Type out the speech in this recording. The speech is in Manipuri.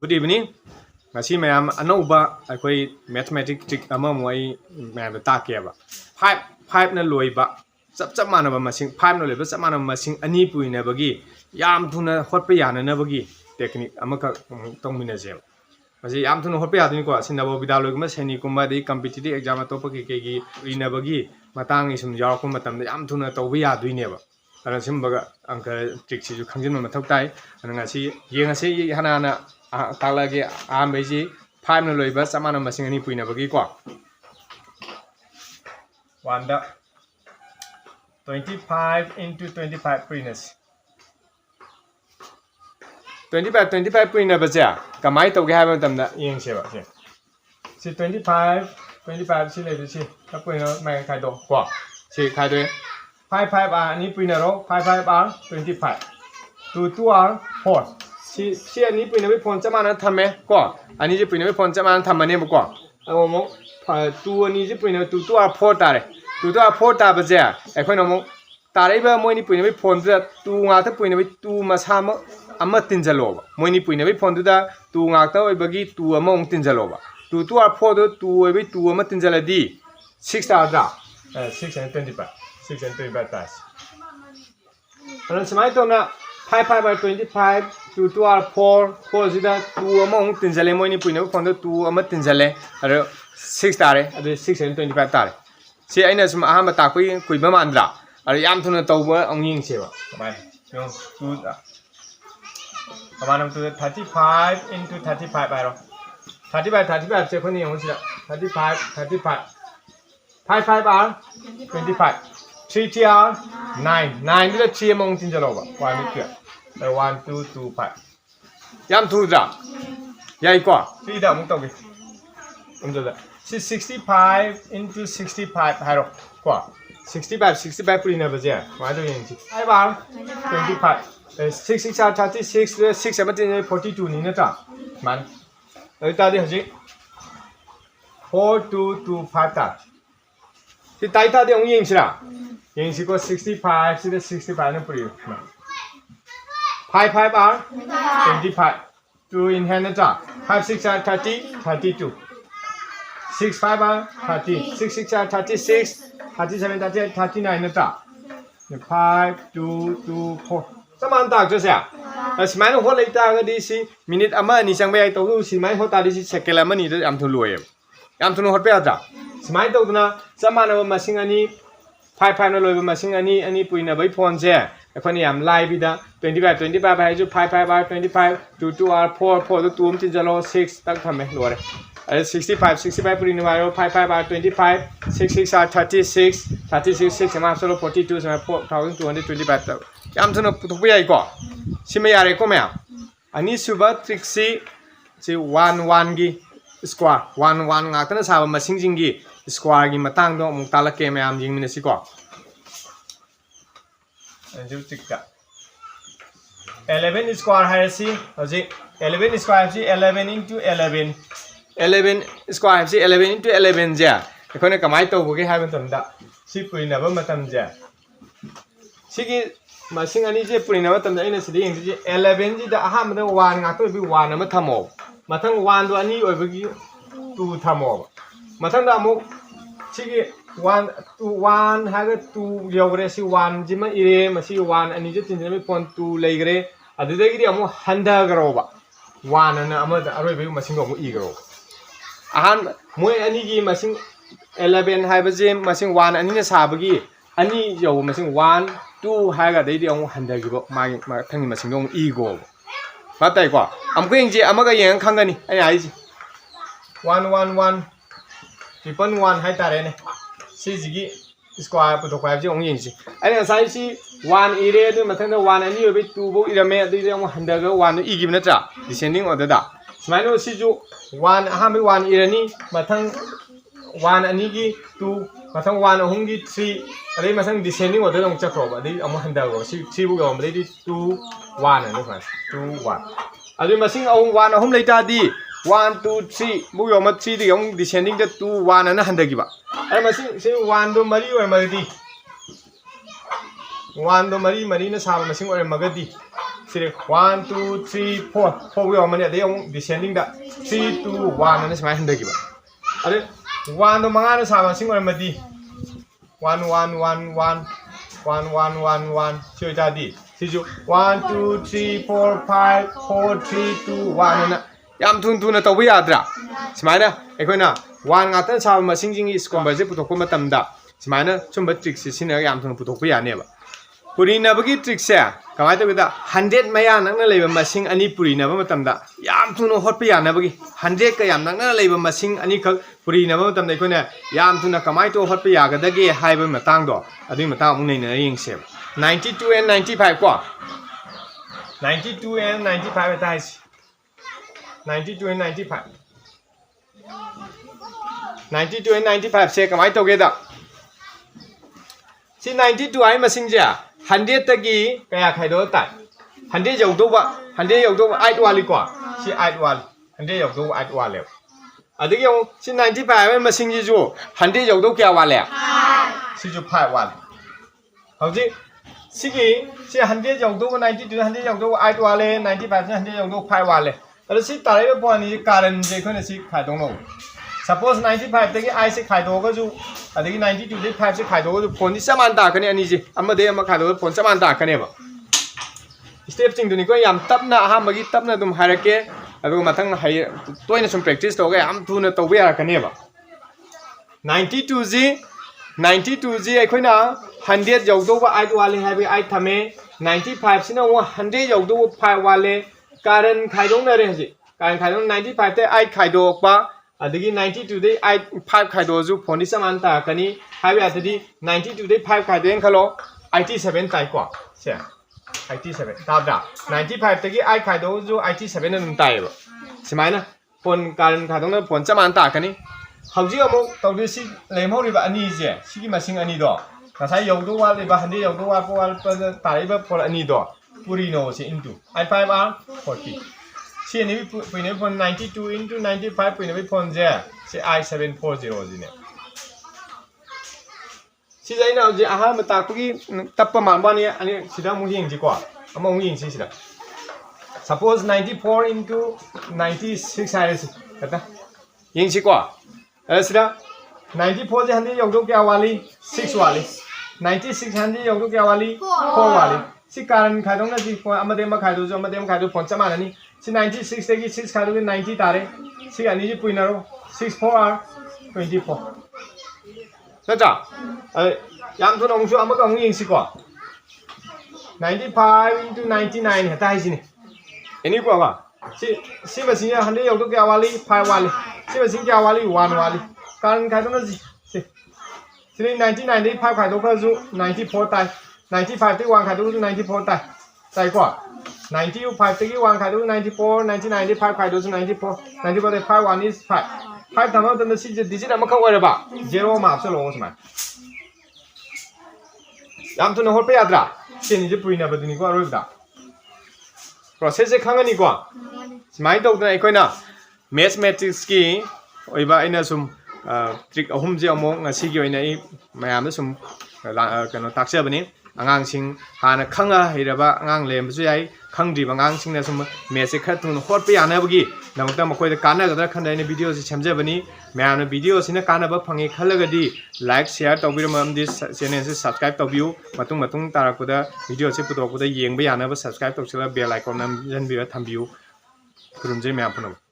Good evening. Ngasi mayam anauba akoi mathematics trick ama moi mayam ta kiaba 5 na loiba chap manaba masing 5 na loiba chap manaba masing ani puina bagi yam thuna hotpa yana na bagi technique ama ka tongmina je masi yam thuna hotpa yadini ko sinabo bidaloi ma seni kumba dei competitive exam to pa ke gi ina bagi matang isum yaw ko matam da yam thuna tawba yaduine ba ana simbaga angka trick si ju khangjin ma thok tai ana ngasi yengase hana Talagi Ambeji, 5 no loiba, Samana Masing Puina Bagiko. Wanda 25 into 25 prinus. 25 prina Bazia, Kamai to have them that Yin Shiva. See 25, see later, see, Kapuino, my Kaido, Qua, see Kaido. 5 are any Pinero, 5 are 25. 2 are 4. Si ani punya be phone chamana thame ko ani je punya be phone chamana thamane mo ko mo tu ani je punya tu a 4 tare tu a 4 ta ba ja ekhoi no mo tare ba moi ni punya be phone da tu nga ta punya be tu ma sa ma ama tinjalo ba moi ni punya be phone da tu nga ta oi bagi tu ama ong tinjalo ba tu a 4 do tu oi be tu ama tinjala di 6 ta da 6 and 25 tas ana samai to na 5 by 25 2 are 4 is that 2 among tinjale moi ni puina phone 2 ama tinjale aro 6 tare ado 6 and 25 tare si aina sum ahama ta kui ba mandra aro yam thuna tawba ong ying se ba kamai yo 2 da kamanam to 35 into 35 aro 35 se khoni yong si 35 5 are 25 3 are 9 the 3 among tinjalo ba wa mi kya 1 2 2 5 yam thu da yai kwa 3 da mung tawge umjala 65 into 65 haro kwa 65 prina ba ja wa do yin chi 5 bar 25 6 are 36 6 17 42 ni na ta man ai ta de haji 4 2 2 5 ta si tai ta de ong yin chi la yin si ko 65 si de 65 na pri 5 are 25. 2 in hand 5 6 are 30, 32. 6 5 are 30. 6 6 are 36, 37 38 39 5 2 2 4. Saman tak je sia. Semai ho lai ta ga di si minute ama ni sang bai to si mai ho ta di si second ama ni de am thu loi. Am thu no hot pe ta. Semai to na saman ma masing ani 5 no loi ba masing ani puina bai phone je. Ekhoni am live bida 25 hai ju 5 are 25 2 are 4 to 2 tin jalo 6 tak thame lore 65 puri ni waro 5 are 25 6 are 36 6 ma solo 42 sama 4225 yam thana puthok yai ko sima yare ko mya ani suba trick si 1 gi square 1 nga tana sa ma sing jing gi square gi matang do mung tala ke mya am jing min si ko and 11 square hai si 11 square si 11 into 11 square si 11 into 11 ja ekhone kamai to bo ge ha matam da si puina ba matam ja sigi masing ani je puina matam da ina si yeng ji 11 ji da aha ma da 1 nga to bi 1 ama thamo mathang 1 do ani oi bagi 2 thamo mathang da mu sigi 1 2 1 haga 2 yogre si 1 jima ire masi 1 ani je tin me pon 2 leigre adudagi di amu handa garoba 1 na ama da aroi be masing go mu i garo ahan moi ani gi masing 11 haiba je masing 1 ani na sabagi ani yo masing 1 2 haga dai di amu handa gi bo ma thangi masing go mu i go ba tai ko am ko yeng je amaga yeng khangani ai ai ji 1 1 1 triple 1 hai tare ne si jigi square puto kwa ji ong yin si ai na sai si 1 ire du mathang da 1 ani obe 2 bo ire me adu de ong handa ga 1 i gi na tra descending order da smai no si ju 1 ha me 1 ire ni mathang 1 ani gi 2 mathang 1 ahum gi 3 adai mathang descending order ong chakro ba dei ong handa go si 3 bu ga ong dei 2 1 ani fa 2 1 adu masing ahum 1 ahum leita di 1 2 3 bu yo ma 3 di ong descending da 2 1 ana handa gi ba ai masing se 1 do mari oi ma di 1 do mari na sa masing oi ma ga di ꯁꯤꯗ 1 2 3 4 4 ꯌꯧꯔꯝꯃꯅꯤ ꯑꯗꯩ ꯑꯃꯨꯛ ꯗꯤꯁꯦꯟꯗꯤꯡꯗ 3 2 1 ꯑꯅ ꯁꯨꯃꯥꯏꯅ ꯍꯟꯊꯈꯤꯕ ꯑꯗꯩ 1ꯗꯣ ꯃꯉꯥꯅ ꯁꯥꯕ ꯃꯁꯤꯡ ꯑꯣꯏꯔꯝꯃꯗꯤ 1 1 1 1 1 1 1 1 ꯁꯤ ꯑꯣꯏꯇꯥꯔꯗꯤ ꯁꯤꯁꯨ 1 2 3 4 5 4 3 2 1 ꯑꯅ ꯌꯥꯝ ꯊꯨꯅ ꯇꯧꯕ ꯌꯥꯗ꯭ꯔꯥ ꯁꯨꯃꯥꯏꯅ ꯑꯩꯈꯣꯏꯅ 1 ꯉꯥꯛꯇ ꯁꯥꯕ ꯃꯁꯤꯡꯁꯤꯡꯒꯤ ꯁ꯭ꯀꯣꯝꯕꯔꯁꯦ ꯄꯨꯊꯣꯛꯄ ꯃꯇꯝꯗ ꯁꯨꯃꯥꯏꯅ ꯁꯨꯝꯕ ꯇ꯭ꯔꯤꯛꯁꯦ ꯁꯤꯖꯤꯟꯅꯔꯒ ꯌꯥꯝ ꯊꯨꯅ ꯄꯨꯊꯣꯛꯄ ꯌꯥꯅꯦꯕ ꯄꯨꯔꯤꯅꯕꯒꯤ ꯇ꯭ꯔꯤꯛꯁꯦ ꯀꯃꯥꯏꯅ ꯇꯧꯒꯦꯗ 100 ꯃꯌꯥ ꯅꯛꯅ ꯂꯩꯕ ꯃꯁꯤꯡ ꯑꯅꯤ ꯄꯨꯔꯤꯅꯕ ꯃꯇꯝꯗ ꯌꯥꯝ ꯊꯨꯅ ꯍꯣꯠꯄ ꯌꯥꯅꯕꯒꯤ 100ꯀ ꯌꯥꯝ ꯅꯛꯅ ꯂꯩꯕ ꯃꯁꯤꯡ ꯑꯅꯤꯈꯛ ꯄꯨꯔꯤꯅꯕ ꯃꯇꯝꯗ ꯑꯩꯈꯣꯏꯅ ꯌꯥꯝ ꯊꯨꯅ ꯀꯃꯥꯏꯅ ꯇꯧꯔ ꯍꯣꯠꯄ ꯌꯥꯒꯗꯒꯦ ꯍꯥꯏꯕ ꯃꯇꯥꯡꯗꯣ ꯑꯗꯨꯒꯤꯃꯇꯥꯡ ꯑꯃꯨꯛ ꯅꯩꯅꯔ ꯌꯦꯡꯁꯦꯕ 92 and 95 ꯀꯣ 92 and 95 ꯍꯦꯛꯇ ꯍꯥꯏꯁꯤ 92 and 95 92 and 95 ꯁꯦ ꯀꯃꯥꯏꯅ ꯇꯧꯒꯦꯗ ꯁꯤ 92 ꯍꯥꯏ ꯃꯁꯤꯡꯁꯦ 100ꯇꯒꯤ ꯀꯌꯥ ꯈꯥꯏꯗꯣꯛꯑ ꯇꯥꯏ 100 ꯌꯧꯗꯧꯕ 8 ꯋꯥꯠꯂꯤꯀꯣ ꯁꯤ 8 ꯋꯥꯠꯂꯤ 100 ꯌꯧꯗꯧꯕ 8 ꯋꯥꯠꯂꯦꯕ ꯑꯗꯒꯤ ꯑꯃꯨꯛ ꯁꯤ 95 ꯍꯥꯏꯕ ꯃꯁꯤꯡꯁꯤꯁꯨ 100 ꯌꯧꯗꯧ ꯀꯌꯥ ꯋꯥꯠꯂꯦ 5 ꯁꯤꯁꯨ 5 ꯋꯥꯠꯂꯦ ꯍꯧꯖꯤꯛ ꯁꯤꯒꯤ ꯁꯤ 100 ꯌꯧꯗꯧꯕ 92 100 ꯌꯧꯗꯧꯕ 8 ꯋꯥꯠꯂꯦ 95 ꯁꯤ 100 ꯌꯧꯗꯧꯕ 5 ꯋꯥꯠꯂꯦ ꯑꯗꯣ ꯁꯤ ꯇꯥꯔꯛꯏꯕ ꯄꯣꯏꯟ ꯑꯅꯤꯁꯤ ꯀꯥꯔꯟꯁꯦ ꯑꯩꯈꯣꯏꯅ ꯁꯤ ꯈꯥꯏꯗꯣꯛꯅꯕ ꯁꯄꯣꯁ 95 ꯗꯒꯤ 8 ꯁꯦ ꯈꯥꯏꯗꯣꯛꯑꯒꯁꯨ ꯑꯗꯒꯤ 92 ꯗꯒꯤ 5 ꯁꯦ ꯈꯥꯏꯗꯣꯛꯑꯒꯁꯨ ꯐꯣꯟꯗꯤ ꯆꯞ ꯃꯥꯟꯅ ꯇꯥꯔꯛꯀꯅꯤ ꯑꯅꯤꯁꯦ ꯑꯃꯗꯒꯤ ꯑꯃ ꯈꯥꯏꯗꯣꯛꯑꯒ ꯐꯣꯟ ꯆꯞ ꯃꯥꯟꯅ ꯇꯥꯔꯛꯀꯅꯦꯕ ꯁ꯭ꯇꯦꯞꯁꯤꯡꯗꯨꯅꯤꯀꯣ ꯌꯥꯝ ꯇꯞꯅ ꯑꯍꯥꯟꯕꯒꯤ ꯇꯞꯅ ꯑꯗꯨꯝ ꯍꯥꯏꯔꯛꯀꯦ ꯑꯗꯨꯒ ꯃꯊꯪ ꯇꯣꯏꯅ ꯁꯨꯝ ꯄ꯭ꯔꯦꯛꯇꯤꯁ ꯇꯧꯔꯒ ꯌꯥꯝ ꯊꯨꯅ ꯇꯧꯕ ꯌꯥꯔꯛꯀꯅꯦꯕ 92ꯁꯤ ꯑꯩꯈꯣꯏꯅ 100 ꯌꯧꯗꯧꯕ 8 ꯋꯥꯠꯂꯦ ꯍꯥꯏꯕꯒꯤ 8 ꯊꯝꯃꯦ 95 ꯁꯤꯅ ꯑꯃꯨꯛ 100 ꯌꯧꯗꯧꯕ 5 ꯋꯥꯠꯂꯦ ꯀꯥꯔꯟ ꯈꯥꯏꯗꯣꯛꯅꯔꯦ ꯍꯧꯖꯤꯛ ꯀꯥꯔꯟ ꯈꯥꯏꯗꯣꯛ 95 ꯗꯒꯤ 8 ꯈꯥꯏꯗꯣꯛꯄ ꯑꯗꯒꯤ 92 ꯗꯒꯤ 5 ꯈꯥꯏꯗꯣꯛꯑꯁꯨ ꯐꯣꯟꯗꯤ ꯆꯞ ꯃꯥꯟꯅ ꯇꯥꯔꯛꯀꯅꯤ ꯍꯥꯏꯕ ꯌꯥꯗꯗꯤ 92 ꯗꯒꯤ 5 ꯈꯥꯏꯗꯣꯛꯑꯦꯅ ꯈꯜꯂꯣ 87 ꯇꯥꯏꯀꯣ ꯁꯦ 87 ꯇꯥꯕ꯭ꯔꯥ 95 ꯗꯒꯤ 8 ꯈꯥꯏꯗꯣꯛꯑꯁꯨ 87 ꯑꯗꯨꯝ ꯇꯥꯏꯌꯦꯕ ꯁꯨꯃꯥꯏꯅ ꯐꯣꯟ ꯀꯥꯔꯟ ꯈꯥꯏꯗꯣꯛꯅꯕ ꯐꯣꯟ ꯆꯞ ꯃꯥꯟꯅ ꯇꯥꯔꯛꯀꯅꯤ ꯍꯧꯖꯤꯛ ꯑꯃꯨꯛ ꯇꯧꯗꯣꯏ ꯁꯤ ꯂꯩꯍꯧꯔꯤꯕ ꯑꯅꯤꯁꯦ ꯁꯤꯒꯤ ꯃꯁꯤꯡ ꯑꯅꯤꯗꯣ ꯉꯁꯥꯏ ꯌꯧꯗꯧ ꯋꯥꯠꯂꯤꯕ 100 ꯌꯧꯗꯧ ꯋꯥꯠꯄꯗ ꯇꯥꯔꯛꯏꯕ ꯐꯣꯟ ꯑꯅꯤꯗꯣ ꯄꯨꯔꯤꯅꯣꯁꯦ ꯏꯟꯇꯨ 85 are 40 ꯁꯤ ꯑꯅꯤ ꯄꯨꯏꯅꯕ ꯐꯣꯟ 92 into 95 ꯄꯨꯏꯅꯕ ꯐꯣꯟꯁꯦ ꯁꯤ i740 ꯁꯤꯅꯦ ꯁꯤꯁꯦ ꯑꯩꯅ ꯍꯧꯖꯤꯛ ꯑꯍꯥꯟꯕ ꯇꯥꯛꯄꯒꯤ ꯇꯞꯄ ꯃꯥꯟꯕꯅꯤ ꯑꯅꯤ ꯁꯤꯗ ꯑꯃꯨꯛ ꯌꯦꯡꯁꯤꯀꯣ ꯑꯃꯨꯛ ꯌꯦꯡꯁꯤ ꯁꯤꯗ ꯁꯄꯣꯁ 94 into 96 ꯍꯥꯏꯔꯁꯤ ꯈꯛꯇ ꯌꯦꯡꯁꯤꯀꯣ ꯁꯤꯗ 94 ꯁꯦ 100 ꯌꯧꯗꯧ ꯀꯌా ꯋꯥꯠꯂꯤ 6 ꯋꯥꯠꯂꯤ 96 100 ꯌꯧꯗꯧ ꯀꯌా ꯋꯥꯠꯂꯤ 4 ꯋꯥꯠꯂꯤ ꯁꯤ ꯀꯥꯔꯟ ꯈꯥꯏꯗꯣꯛꯅꯁꯤ ꯐꯣꯟ ꯑꯃꯗꯒꯤ ꯑꯃ ꯈꯥꯏꯗꯣꯛꯑꯁꯨ ꯑꯃꯗꯒꯤ ꯑꯃ ꯈꯥꯏꯗꯣꯛ ꯐꯣꯟ ꯆꯞ ꯃꯥꯟꯅꯅꯤ ꯁꯤ 96 ꯗꯒꯤ 6 ꯈꯥꯏꯗꯣꯛꯑꯒ 90 ꯇꯥꯔꯦ ꯁꯤ ꯑꯅꯤꯁꯤ ꯄꯨꯏꯅꯔꯣ 6 4 are 24 ꯅꯠꯇ꯭ꯔꯥ ꯌꯥꯝ ꯊꯨꯅ ꯑꯃꯨꯛꯁꯨ ꯑꯃꯨꯛ ꯌꯦꯡꯁꯤꯀꯣ 95 into 99 ꯍꯦꯛꯇ ꯍꯥꯏꯁꯤꯅꯤ ꯑꯦꯅꯤꯀꯣ ꯁꯤ ꯃꯁꯤꯡꯁꯦ 100 ꯌꯧꯗꯧ ꯀꯌꯥ ꯋꯥꯠꯂꯤ 5 ꯋꯥꯠꯂꯤ ꯁꯤ ꯃꯁꯤꯡ ꯀꯌꯥ ꯋꯥꯠꯂꯤ 1 ꯋꯥꯠꯂꯤ ꯀꯥꯔꯟ ꯈꯥꯏꯗꯣꯛꯅꯁꯤ ꯁꯤꯗ 99 ꯗꯒꯤ 5 ꯈꯥꯏꯗꯣꯛꯈ꯭ꯔꯁꯨ 94 ꯇꯥꯏ 95 ꯗꯒꯤ 1 ꯈꯥꯏꯗꯣꯛꯈ꯭ꯔꯁꯨ 94 ꯇꯥꯏꯀꯣ 95 dagi 1 khaidu 94 99 dagi 5 khaidu 94 94 dagi 5 1 is 5 5 thama tanda si digit amakha oiraba 0 ma apsa lo sma yam tu na hot pe yadra seni je puina badini ko aroi da process se khangani ko smai dog da ekoina mathematics ki oiba aina sum trick ahum je among ngasi gi oina I mayam da sum kano taksya bani angang sing hana khanga hiraba angang lem su yai khangdi bangang sing na sum mese khat thun hot pe yana bagi namta makoi da kana gadra khanda ina video si chamje bani mayam na video sina kana ba phangi khalagadi like share tawbiram amdi channel se subscribe tawbiu matung tarakuda video se putokuda yengba yana ba subscribe tawsila bell icon nam janbira thambiu kurumje mayam puno